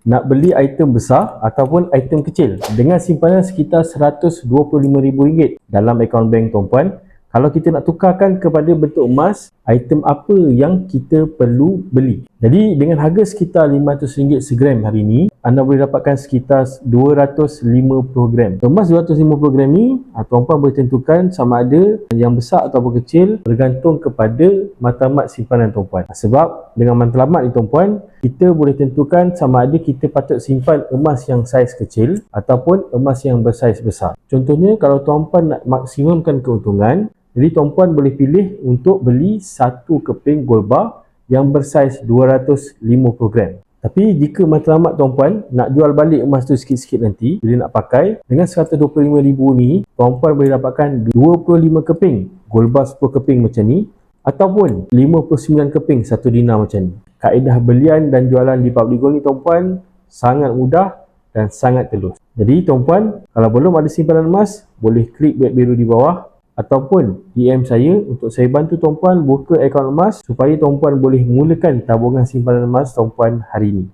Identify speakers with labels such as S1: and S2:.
S1: nak beli item besar ataupun item kecil dengan simpanan sekitar RM125,000 dalam akaun bank tuan-puan. Kalau kita nak tukarkan kepada bentuk emas, item apa yang kita perlu beli? Jadi dengan harga sekitar RM500 segram hari ini, anda boleh dapatkan sekitar 250 gram. Emas 250 gram ni, tuan-puan boleh tentukan sama ada yang besar ataupun kecil bergantung kepada matlamat simpanan tuan-puan. Sebab dengan matlamat ni tuan-puan, kita boleh tentukan sama ada kita patut simpan emas yang saiz kecil ataupun emas yang bersaiz besar. Contohnya kalau tuan-puan nak maksimumkan keuntungan, jadi tuan-puan boleh pilih untuk beli satu keping gold bar yang bersaiz 250 gram. Tapi jika matlamat tuan-puan nak jual balik emas tu sikit-sikit nanti, bila nak pakai, dengan RM125,000 ni, tuan-puan boleh dapatkan 25 keping gold bar 10 keping macam ni, ataupun 59 keping 1 dinar macam ni. Kaedah belian dan jualan di Public Gold ni tuan-puan sangat mudah dan sangat telus. Jadi tuan-puan, kalau belum ada simpanan emas, boleh klik beg biru di bawah ataupun DM saya untuk saya bantu tuan-puan buka akaun emas supaya tuan-puan boleh mulakan tabungan simpanan emas tuan-puan hari ini.